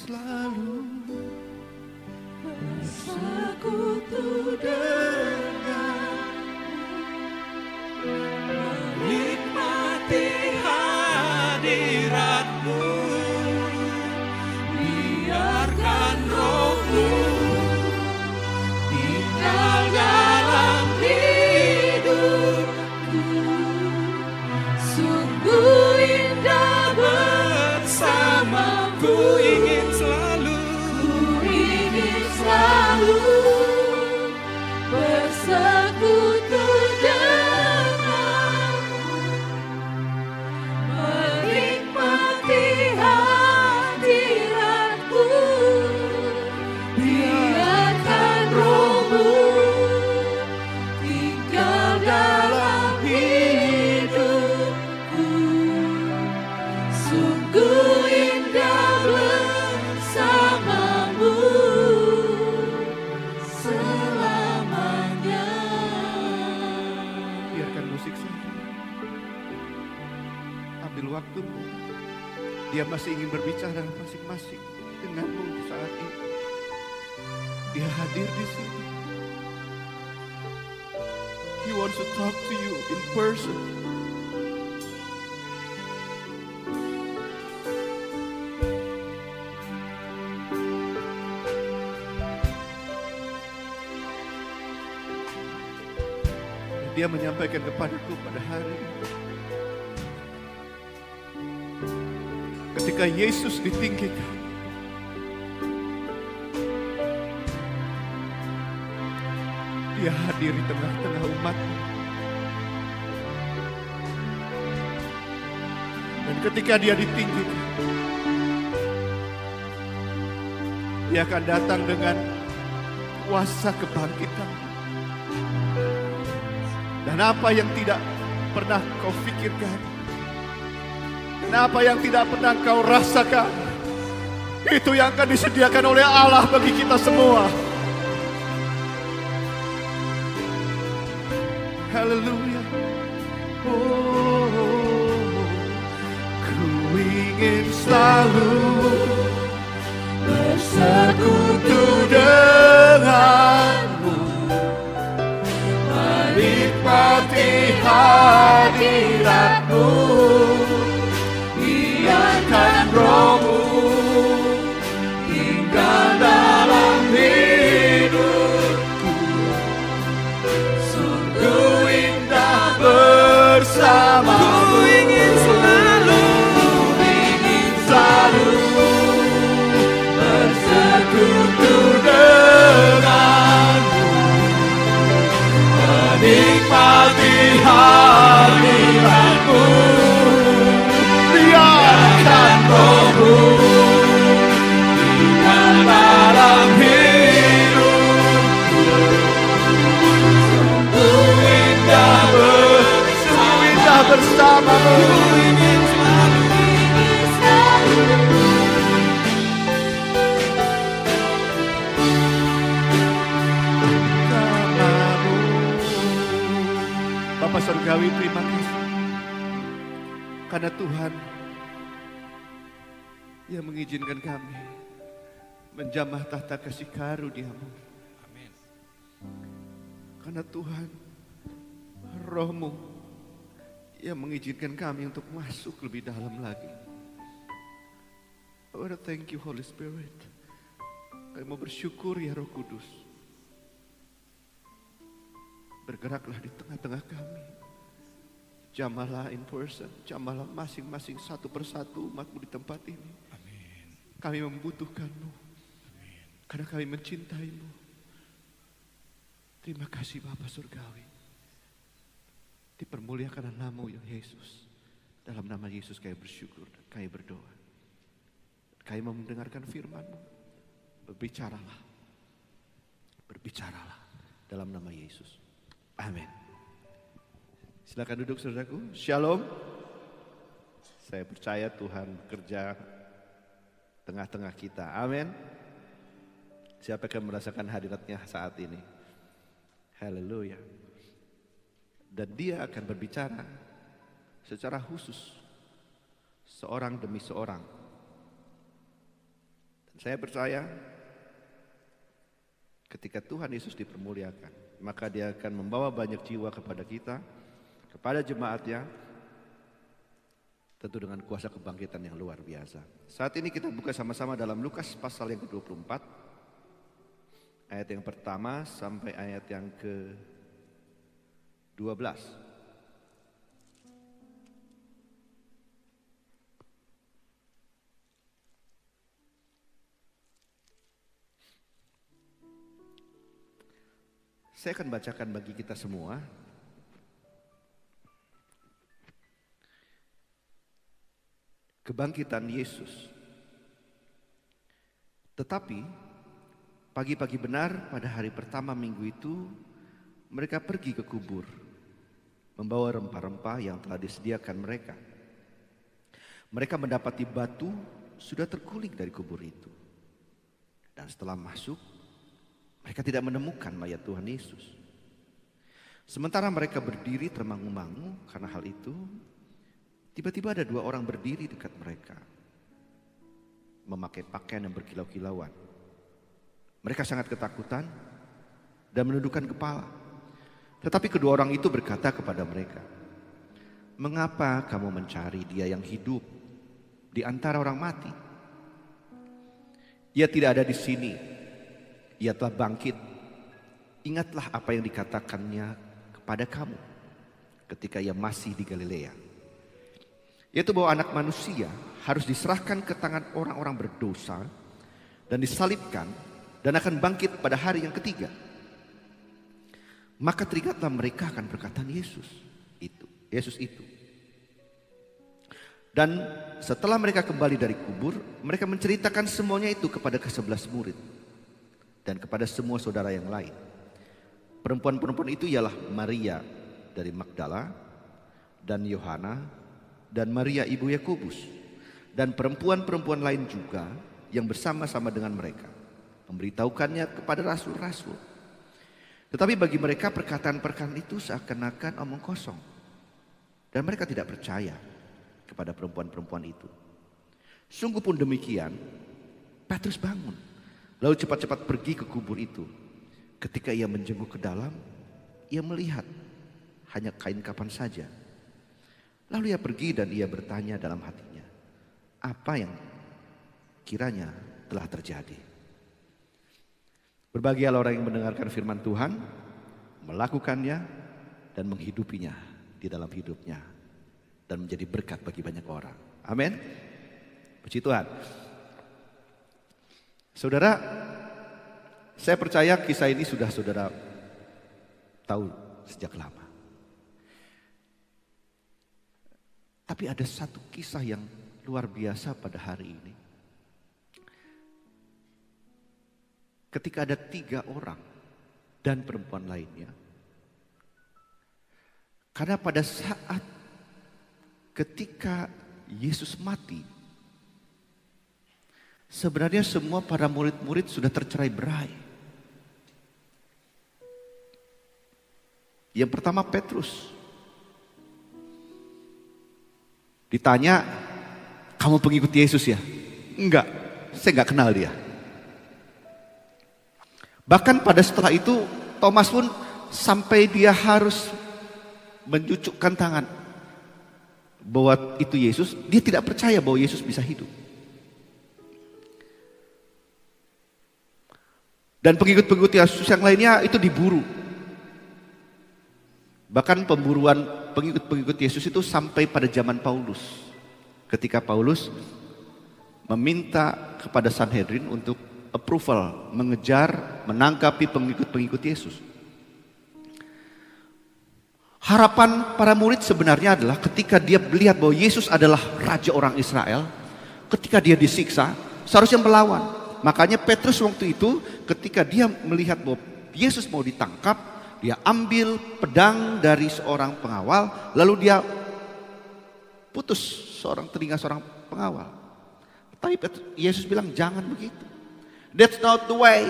selalu bersekutu denganmu, menikmati hadiratmu, biarkan rohmu tinggal dalam hidupku. Sungguh indah bersamamu, ku ingin selalu bersekutu denganmu, menikmati hadiratmu, biarkan rohmu tinggal dalam hidupku. Sungguh indah bersamamu selamanya. Biarkan musik saja. Ambil waktumu. Dia masih ingin berbicara masing-masing denganmu saat ini. Dia hadir di sini. He wants to talk to you in person. Dia menyampaikan kepadaku pada hari ini, ketika Yesus ditinggikan, Dia hadir di tengah-tengah umatnya. Dan ketika Dia ditinggikan, Dia akan datang dengan kuasa kebangkitan. Dan apa yang tidak pernah kau pikirkan, dan apa yang tidak pernah kau rasakan, itu yang akan disediakan oleh Allah bagi kita semua. Haleluya. Oh, ku ingin selalu bersekutu denganmu, menikmati hadiratmu, biarkan rohmu tinggal dalam hidupku. Sungguh indah bersamamu. Ku ingin selalu bersekutu denganmu, menikmati hadiratmu, biarkan rohmu tinggal dalam hidupku. Sungguh indah bersamamu. Bapa Surgawi, terima kasih karena Tuhan yang mengizinkan kami menjamah tahta kasih karunia-Mu. Amin. Karena Tuhan, Roh-Mu yang mengizinkan kami untuk masuk lebih dalam lagi. I want to thank you, Holy Spirit. Kami mau bersyukur ya Roh Kudus. Bergeraklah di tengah-tengah kami. Jamahlah in person, jamahlah masing-masing satu persatu umat-Mu di tempat ini. Amin. Kami membutuhkan-Mu. Amin. Karena kami mencintai-Mu. Terima kasih Bapa Surgawi. Dipermuliakan nama-Mu ya Yesus. Dalam nama Yesus kami bersyukur dan kami berdoa. Kami mau mendengarkan firman-Mu. Berbicaralah. Berbicaralah dalam nama Yesus. Amin. Silakan duduk saudaraku. Shalom. Saya percaya Tuhan bekerja tengah-tengah kita. Amin. Siapa yang merasakan hadiratnya saat ini? Haleluya. Dan Dia akan berbicara secara khusus, seorang demi seorang. Saya percaya ketika Tuhan Yesus dipermuliakan, maka Dia akan membawa banyak jiwa kepada kita, kepada jemaatnya, tentu dengan kuasa kebangkitan yang luar biasa. Saat ini kita buka sama-sama dalam Lukas pasal yang ke-24, ayat yang pertama sampai ayat yang ke-12. Saya akan bacakan bagi kita semua. Kebangkitan Yesus. Tetapi pagi-pagi benar pada hari pertama minggu itu, mereka pergi ke kubur, membawa rempah-rempah yang telah disediakan mereka. Mereka mendapati batu sudah terguling dari kubur itu. Dan setelah masuk, mereka tidak menemukan mayat Tuhan Yesus. Sementara mereka berdiri termangu-mangu karena hal itu, tiba-tiba ada dua orang berdiri dekat mereka, memakai pakaian yang berkilau-kilauan. Mereka sangat ketakutan dan menundukkan kepala. Tetapi kedua orang itu berkata kepada mereka, "Mengapa kamu mencari Dia yang hidup di antara orang mati? Ia tidak ada di sini. Ia telah bangkit. Ingatlah apa yang dikatakannya kepada kamu ketika Ia masih di Galilea, yaitu bahwa Anak Manusia harus diserahkan ke tangan orang-orang berdosa dan disalibkan dan akan bangkit pada hari yang ketiga." Maka teringatlah mereka akan perkataan Yesus itu. Dan setelah mereka kembali dari kubur, mereka menceritakan semuanya itu kepada ke-11 murid dan kepada semua saudara yang lain. Perempuan-perempuan itu ialah Maria dari Magdala dan Yohana dan Maria ibu Yakobus dan perempuan-perempuan lain juga yang bersama-sama dengan mereka, memberitahukannya kepada rasul-rasul. Tetapi bagi mereka perkataan-perkataan itu seakan-akan omong kosong, dan mereka tidak percaya kepada perempuan-perempuan itu. Sungguh pun demikian, Petrus bangun, lalu cepat-cepat pergi ke kubur itu. Ketika ia menjenguk ke dalam, ia melihat hanya kain kapan saja. Lalu ia pergi dan ia bertanya dalam hatinya, apa yang kiranya telah terjadi. Berbahagialah orang yang mendengarkan firman Tuhan, melakukannya dan menghidupinya di dalam hidupnya, dan menjadi berkat bagi banyak orang. Amin. Puji Tuhan. Saudara, saya percaya kisah ini sudah saudara tahu sejak lama. Tapi ada satu kisah yang luar biasa pada hari ini. Ketika ada 3 orang dan perempuan lainnya. Karena pada saat ketika Yesus mati, sebenarnya semua para murid-murid sudah tercerai-berai. Yang pertama Petrus. Ditanya, kamu pengikut Yesus ya? Enggak, saya enggak kenal dia. Bahkan pada setelah itu Thomas pun sampai dia harus mencucukkan tangan bahwa itu Yesus, dia tidak percaya bahwa Yesus bisa hidup. Dan pengikut-pengikut Yesus yang lainnya itu diburu. Bahkan pemburuan pengikut-pengikut Yesus itu sampai pada zaman Paulus. Ketika Paulus meminta kepada Sanhedrin untuk approval, mengejar, menangkapi pengikut-pengikut Yesus. Harapan para murid sebenarnya adalah ketika dia melihat bahwa Yesus adalah Raja orang Israel, ketika dia disiksa, seharusnya melawan. Makanya Petrus waktu itu ketika dia melihat bahwa Yesus mau ditangkap, dia ambil pedang dari seorang pengawal, lalu dia putus telinga seorang pengawal. Tapi Yesus bilang jangan begitu. That's not the way.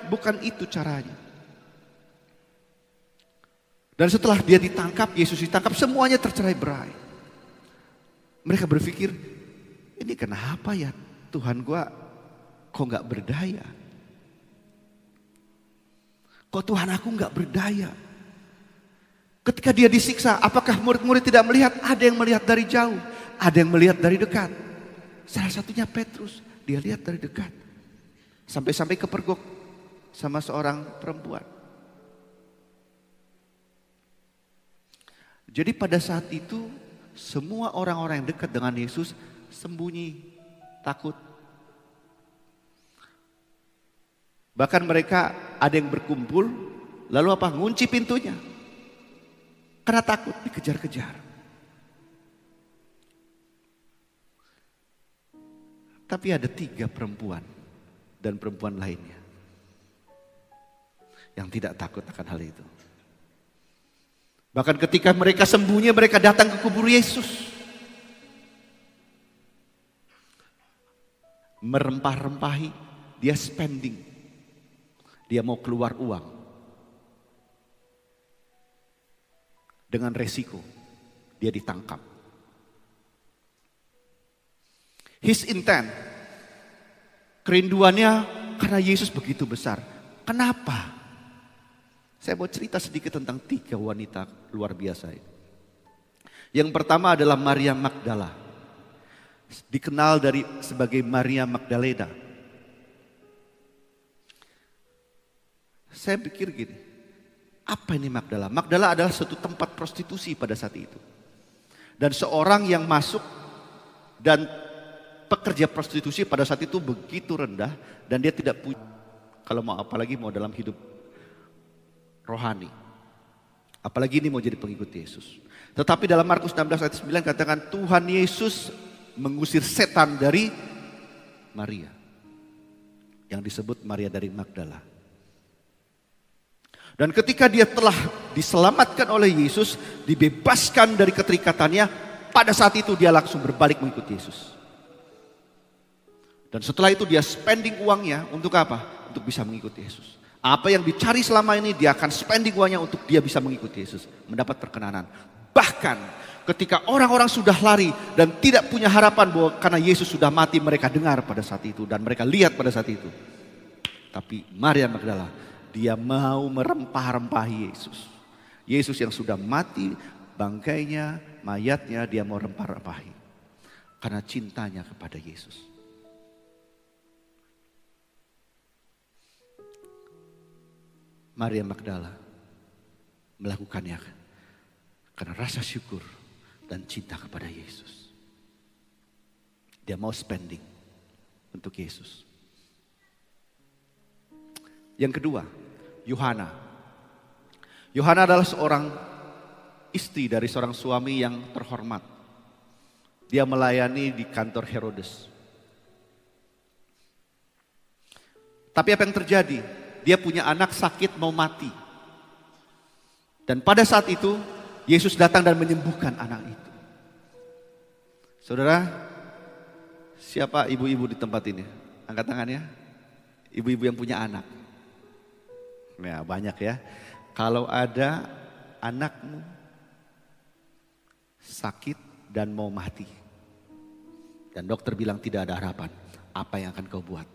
Bukan itu caranya. Dan setelah dia ditangkap, Yesus ditangkap, semuanya tercerai-berai. Mereka berpikir, ini kenapa ya Tuhan gua kok gak berdaya? Kok Tuhan aku gak berdaya? Ketika dia disiksa, apakah murid-murid tidak melihat? Ada yang melihat dari jauh, ada yang melihat dari dekat. Salah satunya Petrus, dia lihat dari dekat. Sampai-sampai kepergok sama seorang perempuan. Jadi pada saat itu semua orang-orang yang dekat dengan Yesus sembunyi, takut. Bahkan mereka ada yang berkumpul, lalu apa? Ngunci pintunya. Karena takut dikejar-kejar. Tapi ada 3 perempuan dan perempuan lainnya yang tidak takut akan hal itu. Bahkan ketika mereka sembunyi, mereka datang ke kubur Yesus. Merempah-rempahi, dia spending. Dia mau keluar uang. Dengan resiko, dia ditangkap. His intent, kerinduannya karena Yesus begitu besar. Kenapa? Saya mau cerita sedikit tentang 3 wanita luar biasa ini. Yang pertama adalah Maria Magdala. Dikenal sebagai Maria Magdalena. Saya pikir gini, apa ini Magdala? Magdala adalah suatu tempat prostitusi pada saat itu. Dan seorang yang masuk dan pekerja prostitusi pada saat itu begitu rendah dan dia tidak punya, kalau mau apalagi mau dalam hidup rohani. Apalagi ini mau jadi pengikut Yesus. Tetapi dalam Markus 16 ayat 9 katakan Tuhan Yesus mengusir setan dari Maria. Yang disebut Maria dari Magdala. Dan ketika dia telah diselamatkan oleh Yesus, dibebaskan dari keterikatannya, pada saat itu dia langsung berbalik mengikuti Yesus. Dan setelah itu dia spending uangnya untuk apa? Untuk bisa mengikuti Yesus. Apa yang dicari selama ini dia akan spending uangnya untuk dia bisa mengikuti Yesus. Mendapat perkenanan. Bahkan ketika orang-orang sudah lari dan tidak punya harapan bahwa karena Yesus sudah mati mereka dengar pada saat itu. Dan mereka lihat pada saat itu. Tapi Maria Magdala dia mau merempah-rempahi Yesus. Yesus yang sudah mati bangkainya, mayatnya dia mau rempah-rempahi. Karena cintanya kepada Yesus. Maria Magdala melakukannya karena rasa syukur dan cinta kepada Yesus. Dia mau spending untuk Yesus. Yang kedua, Yohana. Yohana adalah seorang istri dari seorang suami yang terhormat. Dia melayani di kantor Herodes. Tapi apa yang terjadi? Dia punya anak sakit mau mati. Dan pada saat itu Yesus datang dan menyembuhkan anak itu. Saudara, siapa ibu-ibu di tempat ini? Angkat tangannya. Ibu-ibu yang punya anak. Ya, banyak ya. Kalau ada anakmu sakit dan mau mati. Dan dokter bilang tidak ada harapan. Apa yang akan kau buat?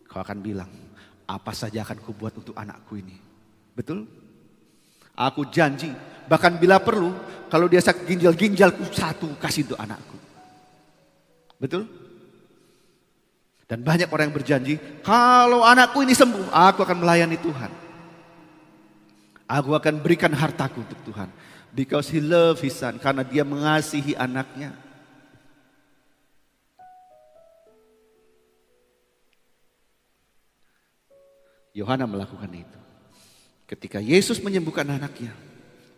Kau akan bilang, apa saja akan kubuat untuk anakku ini. Betul? Aku janji, bahkan bila perlu, kalau dia sakit ginjalku 1 kasih untuk anakku. Betul? Dan banyak orang yang berjanji, kalau anakku ini sembuh, aku akan melayani Tuhan. Aku akan berikan hartaku untuk Tuhan. Because he love his son, karena dia mengasihi anaknya. Yohana melakukan itu. Ketika Yesus menyembuhkan anaknya,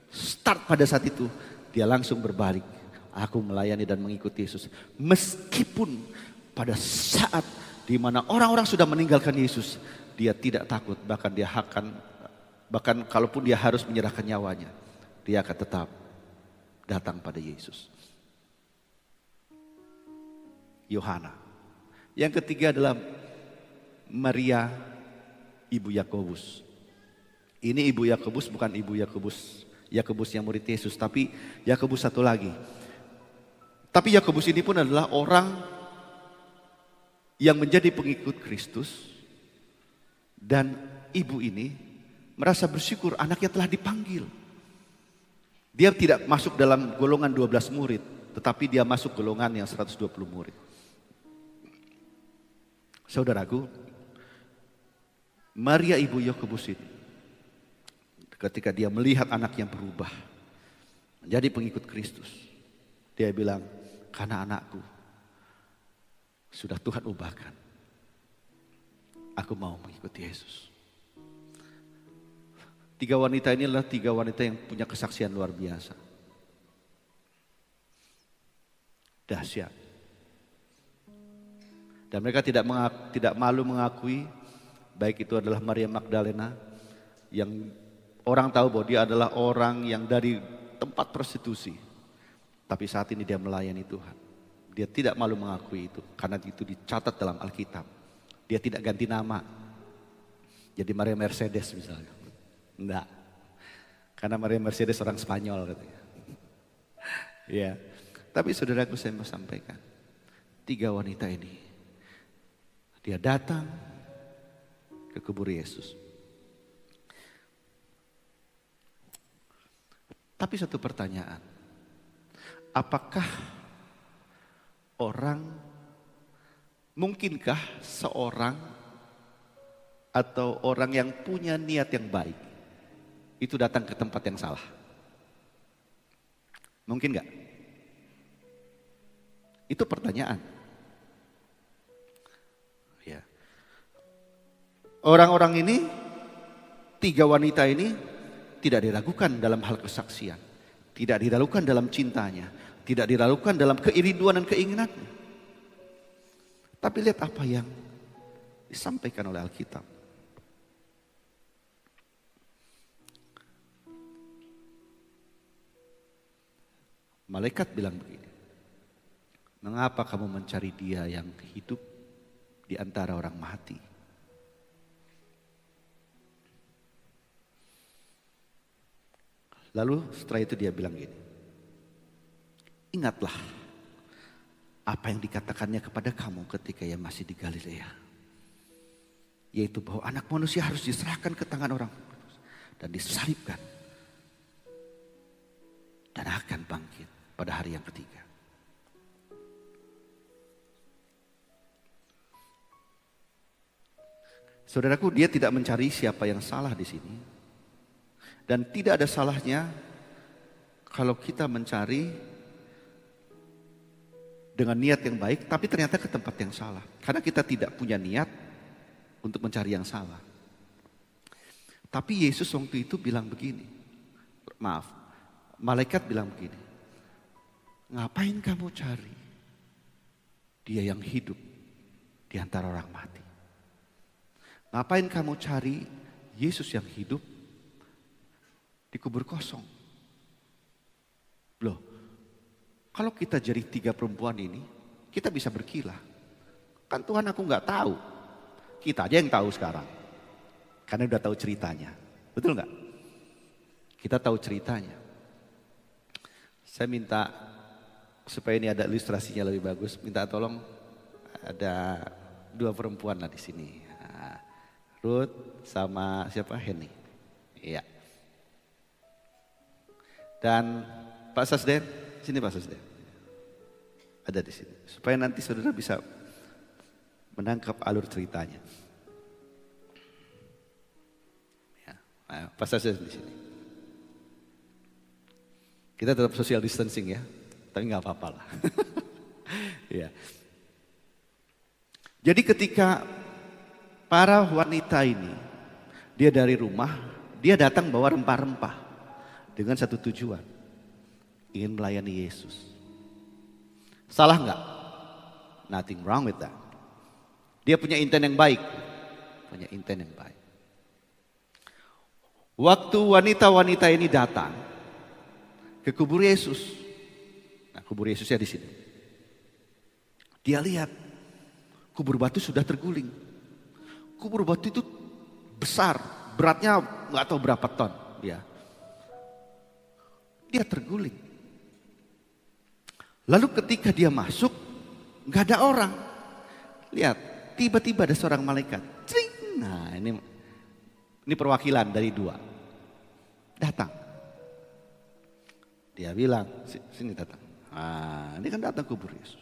start pada saat itu, dia langsung berbalik. Aku melayani dan mengikuti Yesus. Meskipun pada saat di mana orang-orang sudah meninggalkan Yesus, dia tidak takut. Bahkan kalaupun dia harus menyerahkan nyawanya, dia akan tetap datang pada Yesus. Yohana. Yang ketiga adalah Maria, ibu Yakobus. Ini ibu Yakobus bukan ibu Yakobus yang murid Yesus, tapi Yakobus satu lagi. Tapi Yakobus ini pun adalah orang yang menjadi pengikut Kristus, dan ibu ini merasa bersyukur anaknya telah dipanggil. Dia tidak masuk dalam golongan 12 murid, tetapi dia masuk golongan yang 120 murid. Saudaraku, Maria ibu Yakobus ini, ketika dia melihat anaknya berubah menjadi pengikut Kristus, dia bilang, karena anakku sudah Tuhan ubahkan, aku mau mengikuti Yesus. 3 wanita ini adalah 3 wanita yang punya kesaksian luar biasa. Dahsyat. Dan mereka tidak malu mengakui, baik itu adalah Maria Magdalena, yang orang tahu bahwa dia adalah orang yang dari tempat prostitusi. Tapi saat ini dia melayani Tuhan. Dia tidak malu mengakui itu, karena itu dicatat dalam Alkitab. Dia tidak ganti nama. Jadi Maria Mercedes misalnya. Enggak. Karena Maria Mercedes orang Spanyol katanya. Ya. Tapi saudaraku, saya mau sampaikan, 3 wanita ini, dia datang ke kubur Yesus. Tapi satu pertanyaan, apakah mungkinkah seorang atau orang yang punya niat yang baik itu datang ke tempat yang salah? Mungkin gak? Itu pertanyaan. Ya. Orang-orang ini, 3 wanita ini tidak diragukan dalam hal kesaksian, tidak diragukan dalam cintanya, tidak diragukan dalam keirinduan dan keinginannya. Tapi lihat apa yang disampaikan oleh Alkitab. Malaikat bilang begini, mengapa kamu mencari dia yang hidup di antara orang mati? Lalu setelah itu dia bilang gini, ingatlah apa yang dikatakannya kepada kamu ketika ia masih di Galilea. Yaitu bahwa anak manusia harus diserahkan ke tangan orang dan disalibkan. Dan akan bangkit pada hari yang ketiga. Saudaraku, dia tidak mencari siapa yang salah di sini. Dan tidak ada salahnya kalau kita mencari dengan niat yang baik, tapi ternyata ke tempat yang salah. Karena kita tidak punya niat untuk mencari yang salah. Tapi Yesus waktu itu bilang begini, malaikat bilang begini, ngapain kamu cari dia yang hidup di antara orang mati? Ngapain kamu cari Yesus yang hidup di kubur kosong? Loh, kalau kita jadi 3 perempuan ini, kita bisa berkilah. Kan Tuhan, aku gak tahu. Kita aja yang tahu sekarang. Karena udah tahu ceritanya. Betul gak? Kita tahu ceritanya. Saya minta supaya ini ada ilustrasinya lebih bagus. Minta tolong ada 2 perempuan lah di sini. Nah, Ruth sama siapa? Henny. Iya. Dan Pak Sasden, sini Pak Sasden. Ada di sini. Supaya nanti saudara bisa menangkap alur ceritanya. Ya, nah, Pak Sasden di sini. Kita tetap social distancing ya, tapi nggak apa-apa lah. Ya. Jadi ketika para wanita ini, dia dari rumah, dia datang bawa rempah-rempah dengan satu tujuan, ingin melayani Yesus. Salah nggak? Nothing wrong with that. Dia punya intent yang baik, punya intent yang baik. Waktu wanita-wanita ini datang ke kubur Yesus. Nah, kubur Yesusnya di sini. Dia lihat kubur batu sudah terguling. Kubur batu itu besar, beratnya nggak tahu berapa ton. Dia terguling. Lalu ketika dia masuk, nggak ada orang. Lihat, tiba-tiba ada seorang malaikat. Cring. Nah ini perwakilan dari dua. Datang. Dia bilang, sini datang. Nah, ini kan datang kubur Yesus.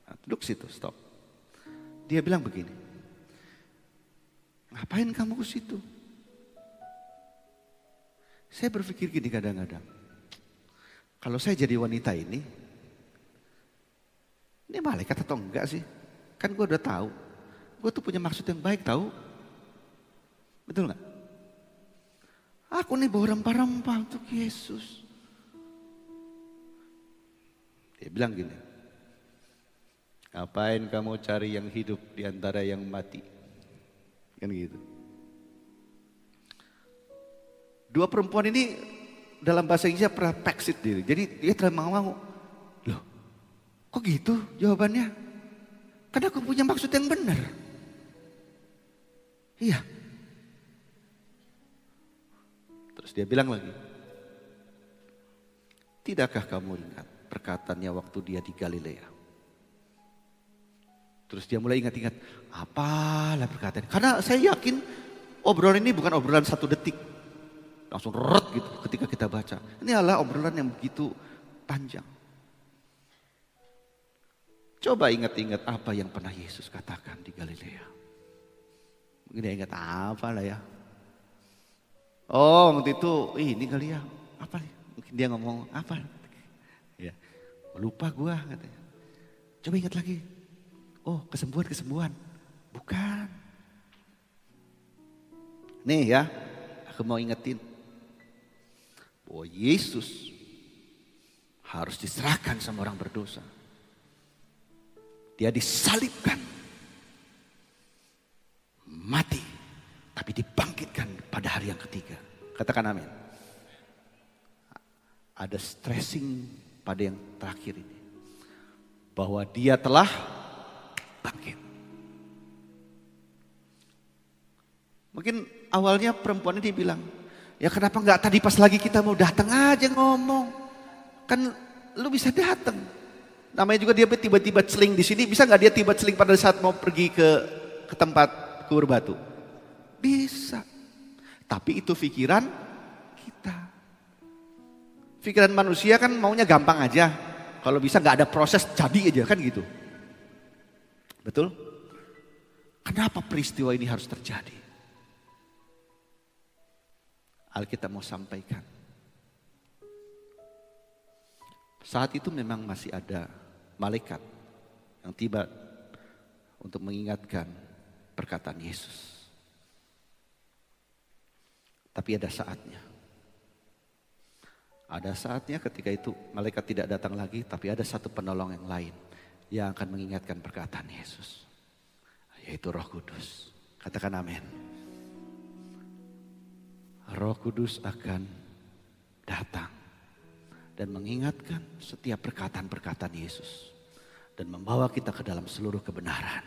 Nah, duduk situ, stop. Dia bilang begini, ngapain kamu ke situ? Saya berpikir gini kadang-kadang, kalau saya jadi wanita ini malaikat atau enggak sih? Kan gue udah tahu, gue tuh punya maksud yang baik tahu. Betul gak? Aku nih bawa rempah-rempah untuk Yesus. Dia bilang gini, ngapain kamu cari yang hidup di antara yang mati? Kan gitu. Dua perempuan ini dalam bahasa Inggrisnya perplexed diri. Jadi dia terlalu mau. Loh, kok gitu jawabannya? Karena aku punya maksud yang benar. Iya. Terus dia bilang lagi, tidakkah kamu ingat perkataannya waktu dia di Galilea? Terus dia mulai ingat-ingat, apalah perkataan. Karena saya yakin obrolan ini bukan obrolan 1 detik. Langsung reret gitu ketika kita baca. Ini adalah obrolan yang begitu panjang. Coba ingat-ingat apa yang pernah Yesus katakan di Galilea. Mungkin dia ingat apa lah ya. Oh waktu itu ini kali ya. Apa nih? Mungkin dia ngomong apa. Ya, lupa gua katanya. Coba ingat lagi. Oh kesembuhan. Bukan. Nih ya, aku mau ingetin. Bahwa Yesus harus diserahkan sama orang berdosa. Dia disalibkan. Mati. Tapi dibangkitkan pada hari yang ketiga. Katakan amin. Ada stressing pada yang terakhir ini. Bahwa dia telah bangkit. Mungkin awalnya perempuan ini bilang, ya kenapa enggak tadi pas lagi kita mau datang aja ngomong. Kan lu bisa datang. Namanya juga dia tiba-tiba celing di sini. Bisa enggak dia tiba celing pada saat mau pergi ke tempat kubur batu? Bisa. Tapi itu pikiran kita. Pikiran manusia kan maunya gampang aja. Kalau bisa gak ada proses jadi aja kan gitu. Betul? Kenapa peristiwa ini harus terjadi? Alkitab mau sampaikan. Saat itu memang masih ada malaikat yang tiba untuk mengingatkan perkataan Yesus. Tapi ada saatnya. Ada saatnya ketika itu malaikat tidak datang lagi, tapi ada satu penolong yang lain yang akan mengingatkan perkataan Yesus. Yaitu Roh Kudus. Katakan amin. Roh Kudus akan datang dan mengingatkan setiap perkataan-perkataan Yesus. Dan membawa kita ke dalam seluruh kebenaran.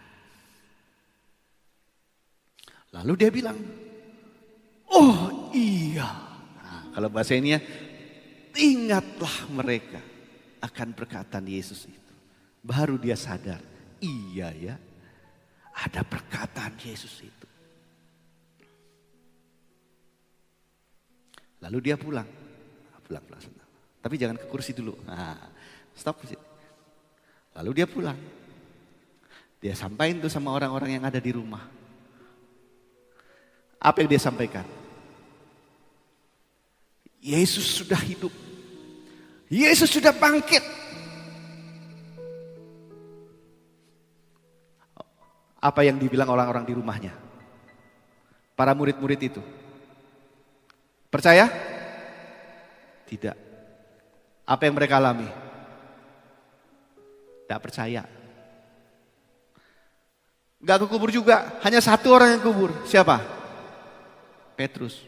Lalu dia bilang, oh iya. Nah, kalau bahasa ini ya, ingatlah mereka akan perkataan Yesus itu. Baru dia sadar, iya ya, ada perkataan Yesus itu. Lalu dia pulang. Pulang. Tapi jangan ke kursi dulu. Nah, stop. Lalu dia pulang. Dia sampaikan tuh sama orang-orang yang ada di rumah. Apa yang dia sampaikan? Yesus sudah hidup. Yesus sudah bangkit. Apa yang dibilang orang-orang di rumahnya? Para murid-murid itu. Percaya? Tidak. Apa yang mereka alami? Tidak percaya. Gak ke kubur juga. Hanya satu orang yang kubur. Siapa? Petrus.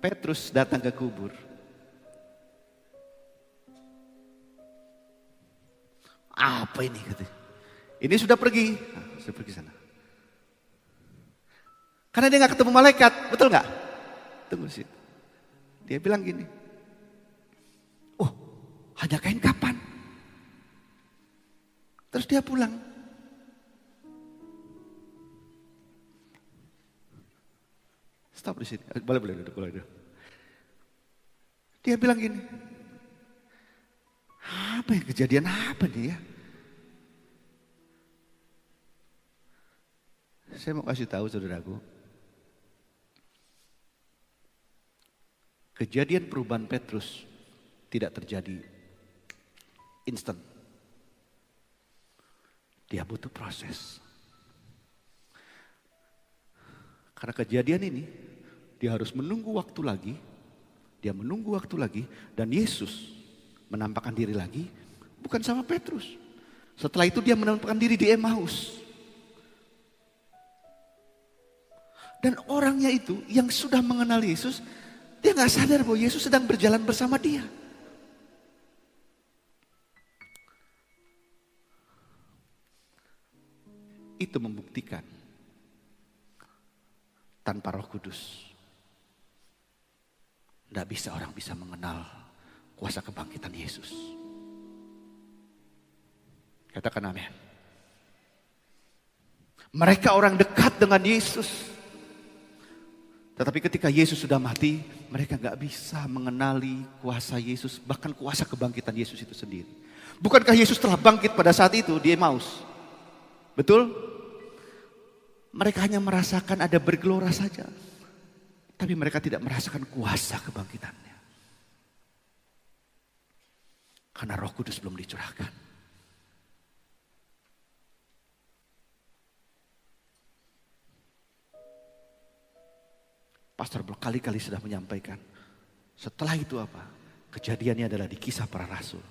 Petrus datang ke kubur. Apa ini? Ini sudah pergi. Nah, sudah pergi sana. Karena dia gak ketemu malaikat. Betul gak? Tunggu sih. Dia bilang gini. Oh, hanya kain kapan? Terus dia pulang. Stop di sini. Boleh duduk, boleh duduk. Dia bilang gini, apa yang kejadian apa nih ya? Saya mau kasih tahu saudaraku, kejadian perubahan Petrus tidak terjadi instan. Dia butuh proses. Karena kejadian ini, dia harus menunggu waktu lagi. Dia menunggu waktu lagi. Dan Yesus menampakkan diri lagi. Bukan sama Petrus. Setelah itu dia menampakkan diri di Emmaus. Dan orangnya itu yang sudah mengenal Yesus, dia gak sadar bahwa Yesus sedang berjalan bersama dia. Itu membuktikan tanpa Roh Kudus tidak bisa orang bisa mengenal kuasa kebangkitan Yesus. Katakan amin. Mereka orang dekat dengan Yesus. Tetapi ketika Yesus sudah mati, mereka gak bisa mengenali kuasa Yesus, bahkan kuasa kebangkitan Yesus itu sendiri. Bukankah Yesus telah bangkit pada saat itu di Emmaus? Betul? Mereka hanya merasakan ada bergelora saja. Tapi mereka tidak merasakan kuasa kebangkitannya. Karena Roh Kudus belum dicurahkan. Pastor berkali-kali sudah menyampaikan. Setelah itu apa? Kejadiannya adalah di Kisah Para Rasul.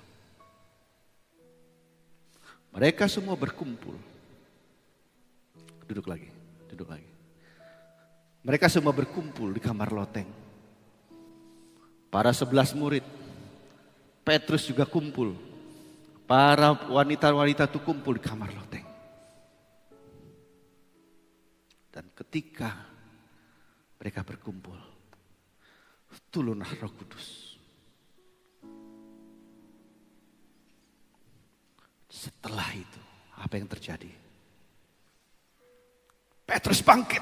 Mereka semua berkumpul. Duduk lagi. Mereka semua berkumpul di kamar loteng. Para 11 murid. Petrus juga kumpul. Para wanita-wanita itu kumpul di kamar loteng. Dan ketika mereka berkumpul, turunlah Roh Kudus. Setelah itu, apa yang terjadi? Petrus bangkit.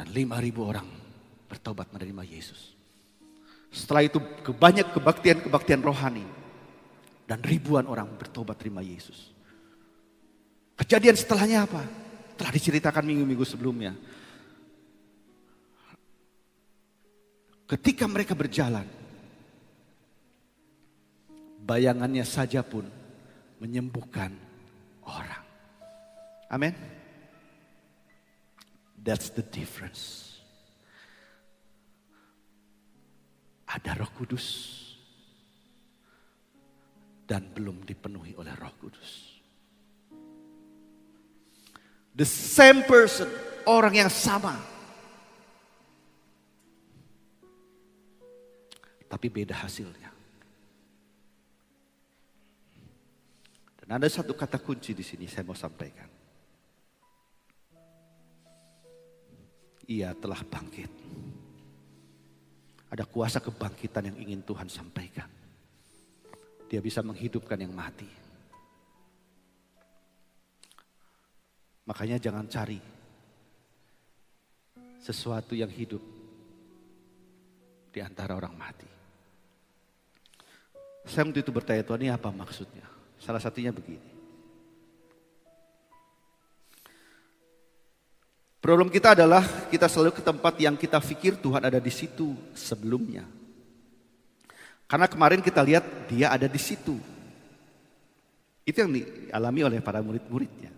Dan 5.000 orang bertobat menerima Yesus. Setelah itu banyak kebaktian rohani. Dan ribuan orang bertobat terima Yesus. Kejadian setelahnya apa? Telah diceritakan minggu-minggu sebelumnya. Ketika mereka berjalan, bayangannya saja pun menyembuhkan orang. Amin. That's the difference. Ada Roh Kudus dan belum dipenuhi oleh Roh Kudus. The same person, orang yang sama. Tapi beda hasilnya. Dan ada satu kata kunci di sini saya mau sampaikan. Ia telah bangkit. Ada kuasa kebangkitan yang ingin Tuhan sampaikan. Dia bisa menghidupkan yang mati. Makanya jangan cari sesuatu yang hidup di antara orang mati. Saya waktu itu bertanya, Tuhan, ini apa maksudnya? Salah satunya begini. Problem kita adalah kita selalu ke tempat yang kita pikir Tuhan ada di situ sebelumnya. Karena kemarin kita lihat dia ada di situ. Itu yang dialami oleh para murid-muridnya.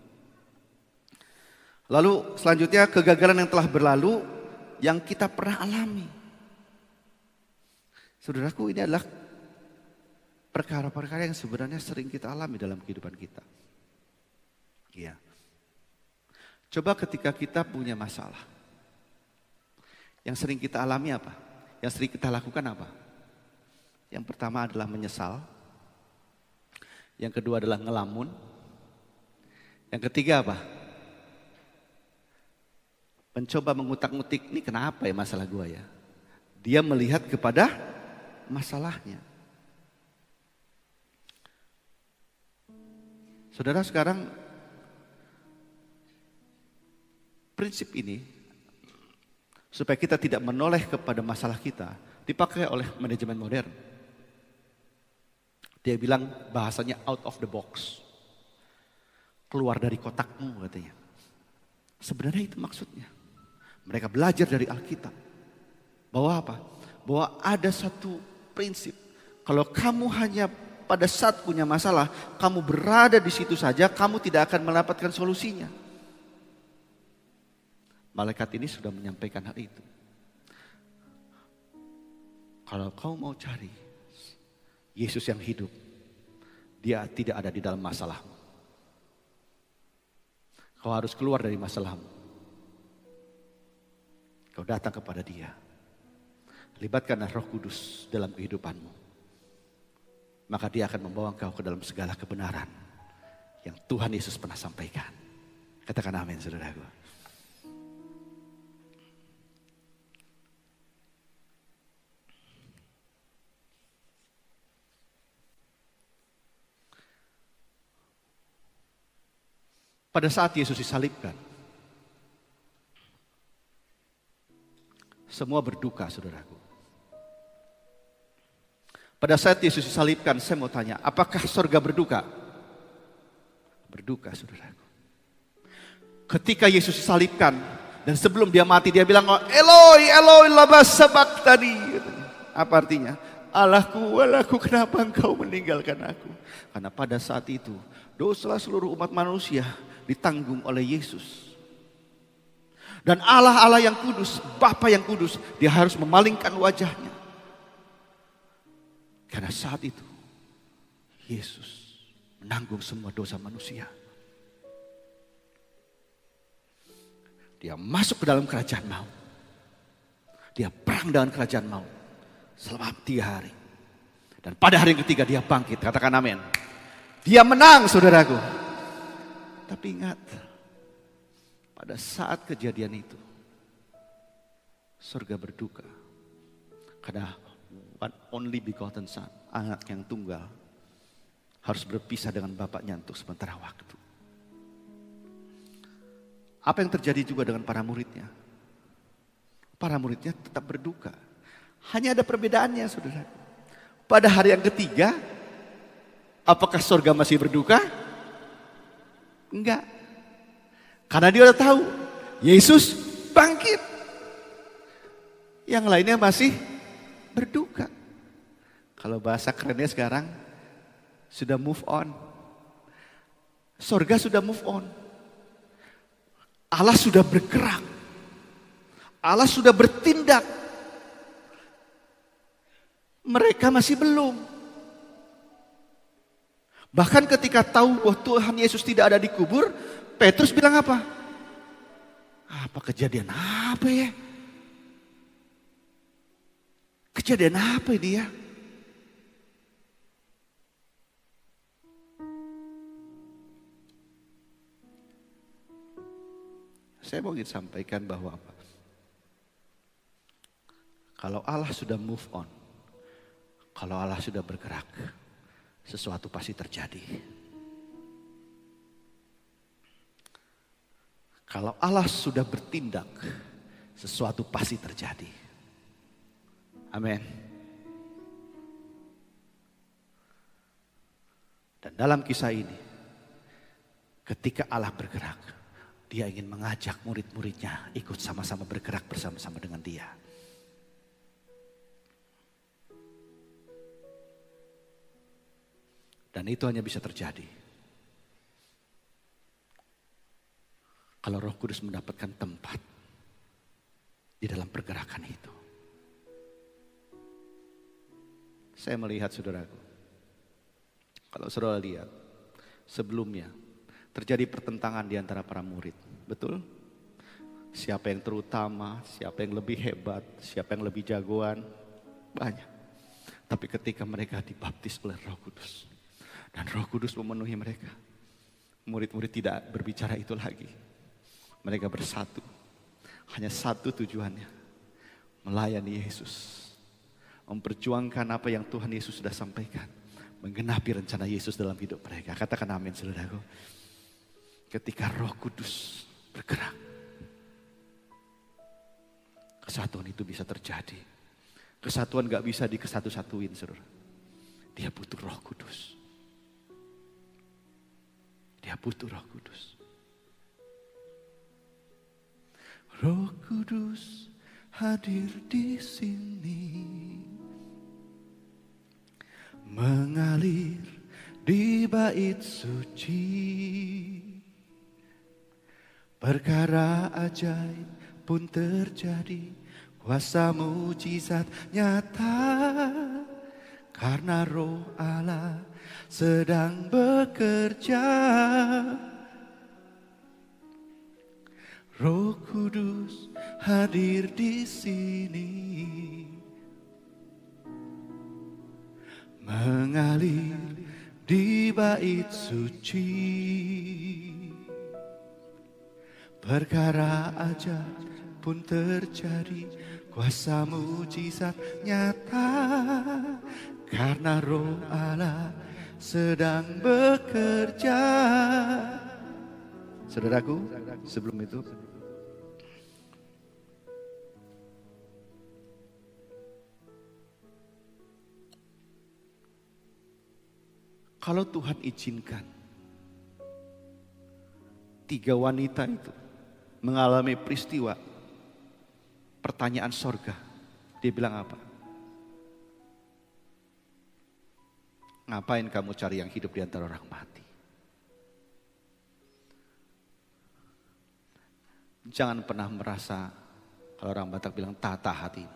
Lalu selanjutnya kegagalan yang telah berlalu yang kita pernah alami. Saudaraku, ini adalah perkara-perkara yang sebenarnya sering kita alami dalam kehidupan kita. Iya. Coba ketika kita punya masalah. Yang sering kita alami apa? Yang sering kita lakukan apa? Yang pertama adalah menyesal. Yang kedua adalah ngelamun. Yang ketiga apa? Mencoba mengutak-ngutik, ini kenapa ya masalah gua ya? Dia melihat kepada masalahnya. Saudara, sekarang prinsip ini supaya kita tidak menoleh kepada masalah kita dipakai oleh manajemen modern. Dia bilang bahasanya out of the box. Keluar dari kotakmu katanya. Sebenarnya itu maksudnya. Mereka belajar dari Alkitab. Bahwa apa? Bahwa ada satu prinsip. Kalau kamu hanya pada saat punya masalah, kamu berada di situ saja, kamu tidak akan mendapatkan solusinya. Malaikat ini sudah menyampaikan hal itu. Kalau kau mau cari Yesus yang hidup, dia tidak ada di dalam masalahmu. Kau harus keluar dari masalahmu. Kau datang kepada dia. Libatkanlah Roh Kudus dalam kehidupanmu. Maka dia akan membawa engkau ke dalam segala kebenaran yang Tuhan Yesus pernah sampaikan. Katakan amin, saudaraku. Pada saat Yesus disalibkan, semua berduka, saudaraku. Pada saat Yesus disalibkan, saya mau tanya, apakah surga berduka? Berduka, saudaraku. Ketika Yesus disalibkan, dan sebelum dia mati, dia bilang, Eloi, Eloi, lama sabachthani. Apa artinya? Allahku, Allahku, kenapa engkau meninggalkan aku? Karena pada saat itu, dosa seluruh umat manusia ditanggung oleh Yesus. Dan Allah yang kudus, Bapa yang kudus, dia harus memalingkan wajahnya. Karena saat itu Yesus menanggung semua dosa manusia. Dia masuk ke dalam kerajaan maut. Dia perang dengan kerajaan maut selama 3 hari. Dan pada hari yang ketiga dia bangkit. Katakan amin. Dia menang, saudaraku. Tapi ingat, pada saat kejadian itu, surga berduka. Karena one only begotten son, anak yang tunggal, harus berpisah dengan bapaknya untuk sementara waktu. Apa yang terjadi juga dengan para muridnya? Para muridnya tetap berduka. Hanya ada perbedaannya, saudara. Pada hari yang ketiga, apakah surga masih berduka? Enggak. Karena dia udah tahu Yesus bangkit. Yang lainnya masih berduka. Kalau bahasa kerennya sekarang sudah move on. Surga sudah move on. Allah sudah bergerak. Allah sudah bertindak. Mereka masih belum. Bahkan ketika tahu bahwa Tuhan Yesus tidak ada di kubur, Petrus bilang apa? Apa kejadian apa ya? Kejadian apa ini ya? Saya mau ingin sampaikan bahwa apa? Kalau Allah sudah move on, kalau Allah sudah bergerak, sesuatu pasti terjadi. Kalau Allah sudah bertindak, sesuatu pasti terjadi. Amin. Dan dalam kisah ini, ketika Allah bergerak, dia ingin mengajak murid-muridnya ikut sama-sama bergerak bersama-sama dengan dia. Dan itu hanya bisa terjadi kalau Roh Kudus mendapatkan tempat di dalam pergerakan itu. Saya melihat, saudaraku, kalau saudara lihat sebelumnya terjadi pertentangan di antara para murid, betul? Siapa yang terutama, siapa yang lebih hebat, siapa yang lebih jagoan, banyak. Tapi ketika mereka dibaptis oleh Roh Kudus dan Roh Kudus memenuhi mereka, murid-murid tidak berbicara itu lagi. Mereka bersatu. Hanya satu tujuannya. Melayani Yesus. Memperjuangkan apa yang Tuhan Yesus sudah sampaikan. menggenapi rencana Yesus dalam hidup mereka. Katakan amin, saudaraku. Ketika Roh Kudus bergerak, kesatuan itu bisa terjadi. Kesatuan gak bisa dikesatu-satuin, saudara. Dia butuh Roh Kudus. Dia butuh Roh Kudus. Roh Kudus hadir di sini, mengalir di bait suci. Perkara ajaib pun terjadi, kuasa mujizat nyata, karena Roh Allah sedang bekerja. Roh Kudus hadir di sini, mengalir di bait suci. Perkara ajaib pun terjadi, kuasa mujizat nyata, karena Roh Allah sedang bekerja. Saudaraku, sebelum itu kalau Tuhan izinkan 3 wanita itu mengalami peristiwa pertanyaan sorga, dia bilang apa? Ngapain kamu cari yang hidup di antara orang mati? Jangan pernah merasa, kalau orang Batak bilang, tata hati.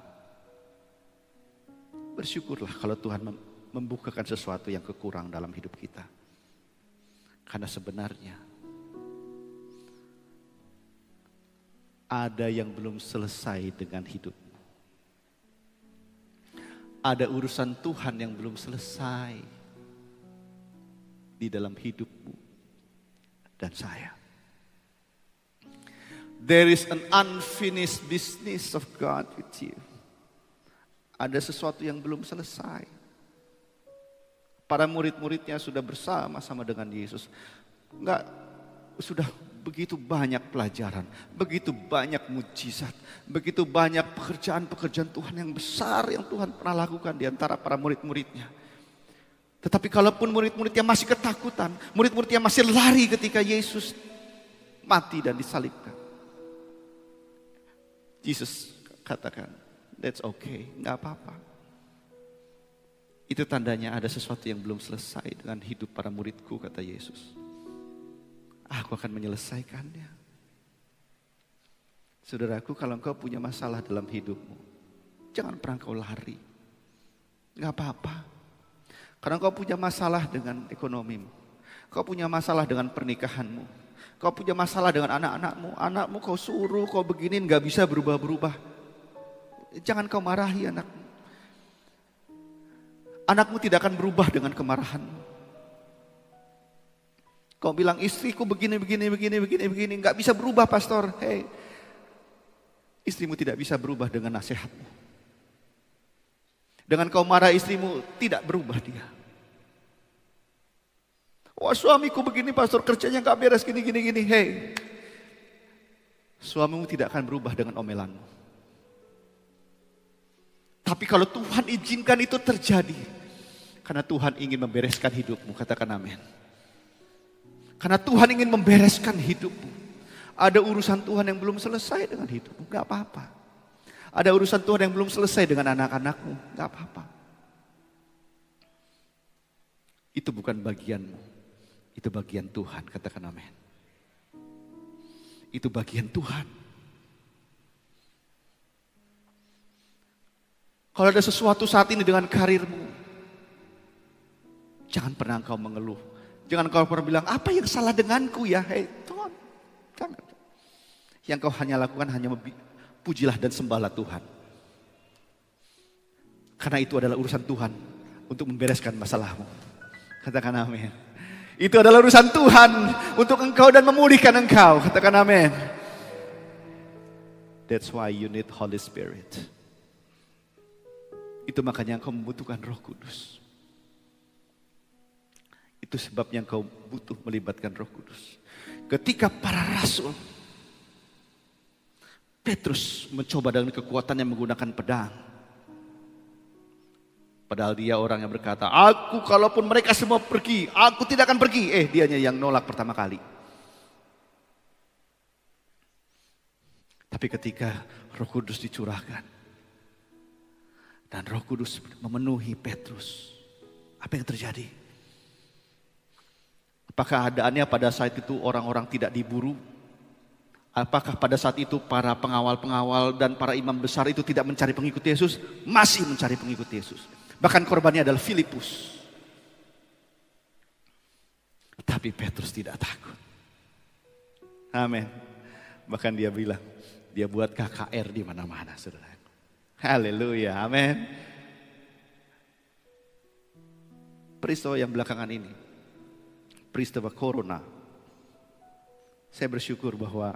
Bersyukurlah kalau Tuhan membukakan sesuatu yang kekurang dalam hidup kita. Karena sebenarnya ada yang belum selesai dengan hidupmu. Ada urusan Tuhan yang belum selesai di dalam hidupmu dan saya. There is an unfinished business of God with you. Ada sesuatu yang belum selesai. Para murid-muridnya sudah bersama-sama dengan Yesus. Sudah begitu banyak pelajaran, begitu banyak mujizat, begitu banyak pekerjaan-pekerjaan Tuhan yang besar yang Tuhan pernah lakukan di antara para murid-muridnya. Tetapi kalaupun murid-muridnya masih ketakutan, murid-muridnya masih lari ketika Yesus mati dan disalibkan. Yesus katakan, that's okay, gak apa-apa. Itu tandanya ada sesuatu yang belum selesai dengan hidup para muridku, kata Yesus. Aku akan menyelesaikannya. Saudaraku, kalau engkau punya masalah dalam hidupmu, jangan pernah kau lari. Gak apa-apa. Karena kau punya masalah dengan ekonomimu. Kau punya masalah dengan pernikahanmu. Kau punya masalah dengan anak-anakmu. Anakmu kau suruh, kau beginin, gak bisa berubah-berubah. Jangan kau marahi anakmu. Anakmu tidak akan berubah dengan kemarahanmu. Kau bilang istriku begini, gak bisa berubah pastor. Hey, istrimu tidak bisa berubah dengan nasihatmu. Dengan kau marah istrimu, tidak berubah dia. Wah, suamiku begini pastor, kerjanya gak beres gini. Hey, suamimu tidak akan berubah dengan omelanmu. Tapi kalau Tuhan izinkan itu terjadi, karena Tuhan ingin membereskan hidupmu, katakan amin. Karena Tuhan ingin membereskan hidupmu. Ada urusan Tuhan yang belum selesai dengan hidupmu, gak apa-apa. Ada urusan Tuhan yang belum selesai dengan anak-anakmu, gak apa-apa. Itu bukan bagianmu. Itu bagian Tuhan, katakan amin. Itu bagian Tuhan. Kalau ada sesuatu saat ini dengan karirmu, jangan pernah engkau mengeluh. Jangan kau pernah bilang, apa yang salah denganku ya? Hei Tuhan, jangan. Yang kau hanya lakukan hanya pujilah dan sembahlah Tuhan. Karena itu adalah urusan Tuhan untuk membereskan masalahmu. Katakan amin. Itu adalah urusan Tuhan untuk engkau dan memulihkan engkau. Katakan amin. That's why you need Holy Spirit. Itu makanya engkau membutuhkan Roh Kudus. Itu sebabnya engkau butuh melibatkan Roh Kudus. Ketika para rasul, Petrus mencoba dengan kekuatannya menggunakan pedang. Padahal dia orang yang berkata, aku kalaupun mereka semua pergi, aku tidak akan pergi. Dianya yang nolak pertama kali. Tapi ketika Roh Kudus dicurahkan dan Roh Kudus memenuhi Petrus, apa yang terjadi? Apakah keadaannya pada saat itu orang-orang tidak diburu? Apakah pada saat itu para pengawal-pengawal dan para imam besar itu tidak mencari pengikut Yesus? Masih mencari pengikut Yesus. Bahkan korbannya adalah Filipus. Tapi Petrus tidak takut. Amin. Bahkan dia bilang, dia buat KKR di mana-mana, saudara. Haleluya, amin. Peristiwa yang belakangan ini, peristiwa corona, saya bersyukur bahwa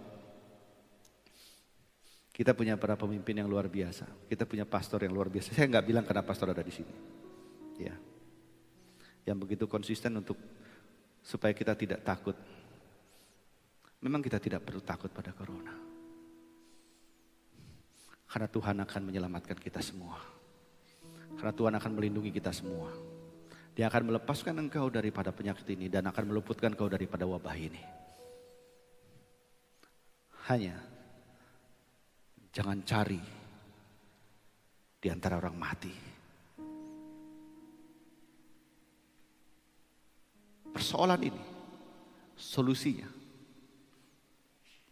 kita punya para pemimpin yang luar biasa. Kita punya pastor yang luar biasa. Saya nggak bilang karena pastor ada di sini. Ya. Yang begitu konsisten supaya kita tidak takut. Memang kita tidak perlu takut pada corona. Karena Tuhan akan menyelamatkan kita semua. Karena Tuhan akan melindungi kita semua. Dia akan melepaskan engkau daripada penyakit ini dan akan meluputkan engkau daripada wabah ini. Hanya jangan cari di antara orang mati. Persoalan ini, solusinya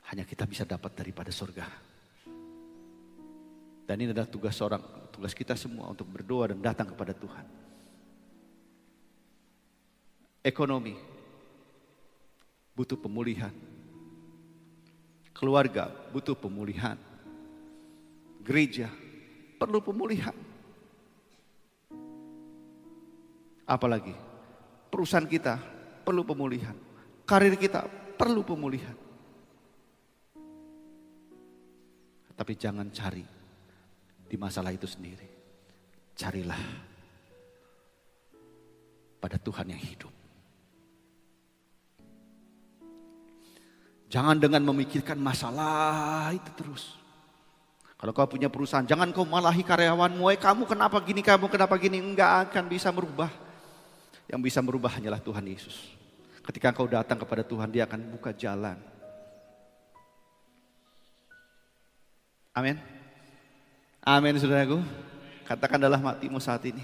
hanya kita bisa dapat daripada surga. Dan ini adalah tugas kita semua untuk berdoa dan datang kepada Tuhan. Ekonomi butuh pemulihan. Keluarga butuh pemulihan. Gereja perlu pemulihan. Apalagi perusahaan kita perlu pemulihan. Karir kita perlu pemulihan. Tapi jangan cari di masalah itu sendiri. Carilah pada Tuhan yang hidup. Jangan dengan memikirkan masalah itu terus. Kalau kau punya perusahaan, jangan kau malahi karyawanmu. Kamu kenapa gini, enggak akan bisa merubah. Yang bisa merubah hanyalah Tuhan Yesus. Ketika kau datang kepada Tuhan, Dia akan buka jalan. Amin. Amin, saudaraku. Katakan dalam hatimu saat ini,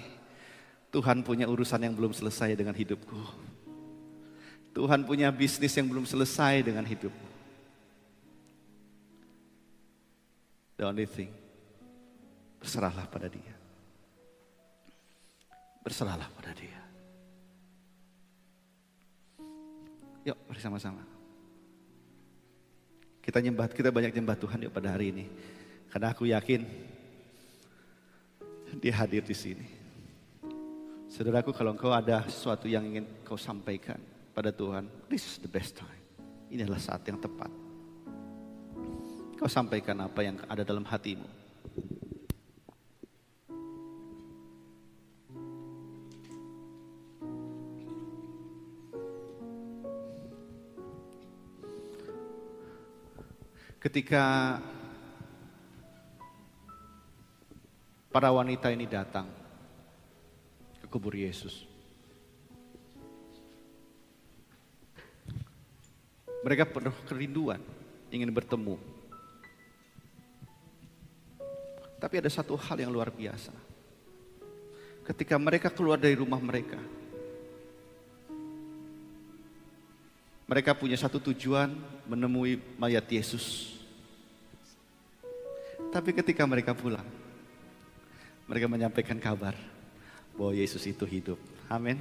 Tuhan punya urusan yang belum selesai dengan hidupku. Tuhan punya bisnis yang belum selesai dengan hidupmu. The only thing, berserahlah pada Dia. Berserahlah pada Dia. Yuk, mari sama-sama. Kita banyak nyembah Tuhan yuk pada hari ini. Karena aku yakin Dia hadir di sini. Saudaraku, kalau engkau ada sesuatu yang ingin kau sampaikan pada Tuhan, this is the best time. Ini adalah saat yang tepat. Kau sampaikan apa yang ada dalam hatimu. Ketika para wanita ini datang ke kubur Yesus, mereka penuh kerinduan ingin bertemu. Tapi ada satu hal yang luar biasa. Ketika mereka keluar dari rumah mereka, mereka punya satu tujuan, menemui mayat Yesus. Tapi ketika mereka pulang, mereka menyampaikan kabar bahwa Yesus itu hidup. Amin.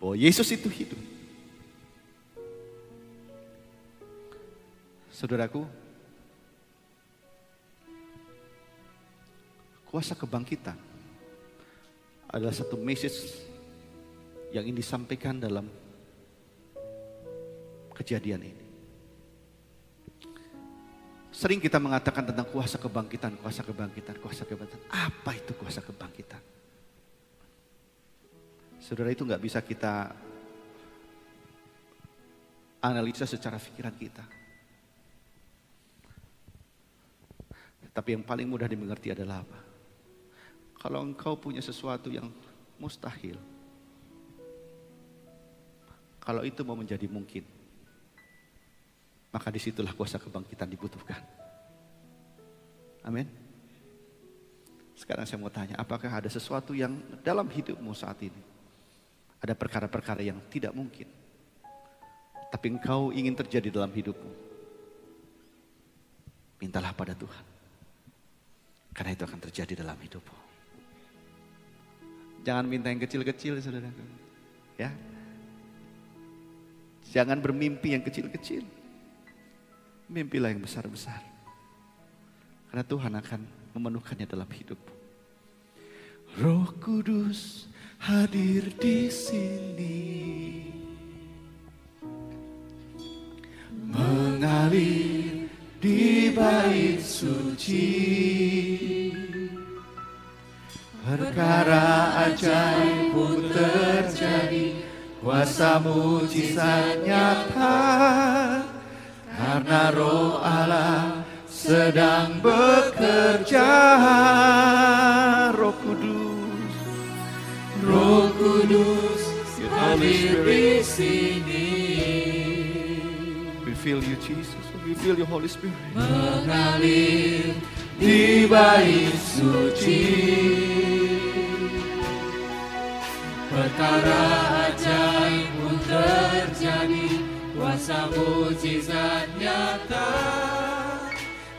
Bahwa Yesus itu hidup. Saudaraku, kuasa kebangkitan adalah satu message yang ingin disampaikan dalam kejadian ini. Sering kita mengatakan tentang kuasa kebangkitan, kuasa kebangkitan, kuasa kebangkitan. Apa itu kuasa kebangkitan? Saudara, itu nggak bisa kita analisa secara pikiran kita. Tapi yang paling mudah dimengerti adalah apa? Kalau engkau punya sesuatu yang mustahil, kalau itu mau menjadi mungkin, maka disitulah kuasa kebangkitan dibutuhkan. Amin. Sekarang saya mau tanya, apakah ada sesuatu yang dalam hidupmu saat ini, ada perkara-perkara yang tidak mungkin, tapi engkau ingin terjadi dalam hidupmu? Mintalah pada Tuhan, karena itu akan terjadi dalam hidupmu. Jangan minta yang kecil-kecil, saudaraku. Ya, jangan bermimpi yang kecil-kecil. Mimpilah yang besar-besar. Karena Tuhan akan memenuhkannya dalam hidupmu. Roh Kudus hadir di sini, mengalir di bait suci. Perkara ajaib pun terjadi, kuasa mujizat nyata, karena Roh Allah sedang bekerja. Roh Kudus, Roh Kudus hadir di sini. We feel you, Jesus. We feel your Holy Spirit. Mengalir di bait suci. Perkara ajaib pun terjadi, kuasa mujizat nyata,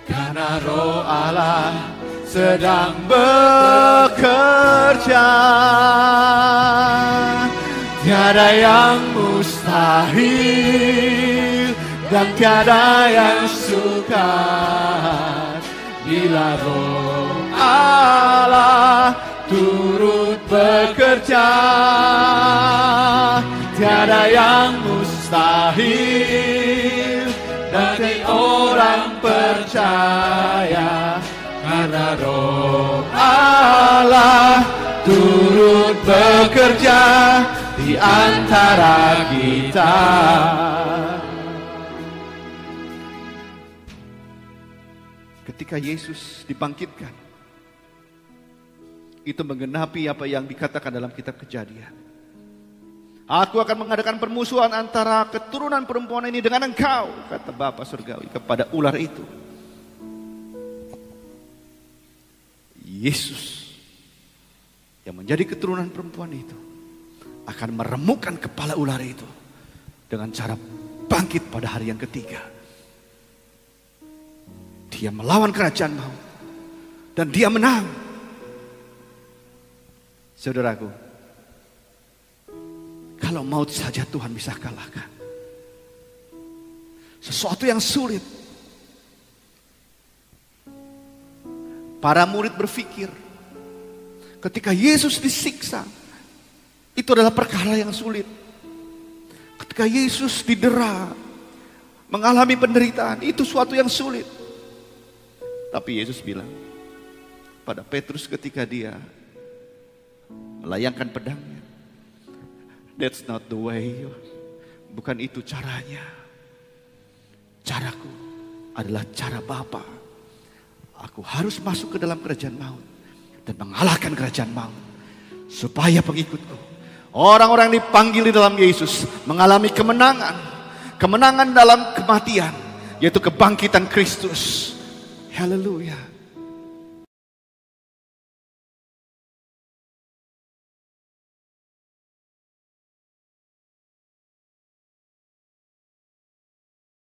karena Roh Allah sedang bekerja. Tiada yang mustahil dan tiada yang sukar bila Roh Allah turut bekerja. Tiada yang mustahil bagi orang percaya, karena Roh Allah turut bekerja di antara kita. Ketika Yesus dibangkitkan, itu menggenapi apa yang dikatakan dalam kitab Kejadian. Aku akan mengadakan permusuhan antara keturunan perempuan ini dengan engkau, kata Bapa Surgawi kepada ular itu. Yesus yang menjadi keturunan perempuan itu akan meremukkan kepala ular itu dengan cara bangkit pada hari yang ketiga. Dia melawan kerajaan maut dan dia menang. Saudaraku, kalau maut saja Tuhan bisa kalahkan. Sesuatu yang sulit. Para murid berpikir, ketika Yesus disiksa, itu adalah perkara yang sulit. Ketika Yesus didera, mengalami penderitaan, itu suatu yang sulit. Tapi Yesus bilang pada Petrus ketika dia melayangkan pedangnya, that's not the way. Bukan itu caranya. Caraku adalah cara Bapa. Aku harus masuk ke dalam kerajaan maut dan mengalahkan kerajaan maut, supaya pengikutku, orang-orang yang dipanggil di dalam Yesus, mengalami kemenangan. Kemenangan dalam kematian, yaitu kebangkitan Kristus. Haleluya.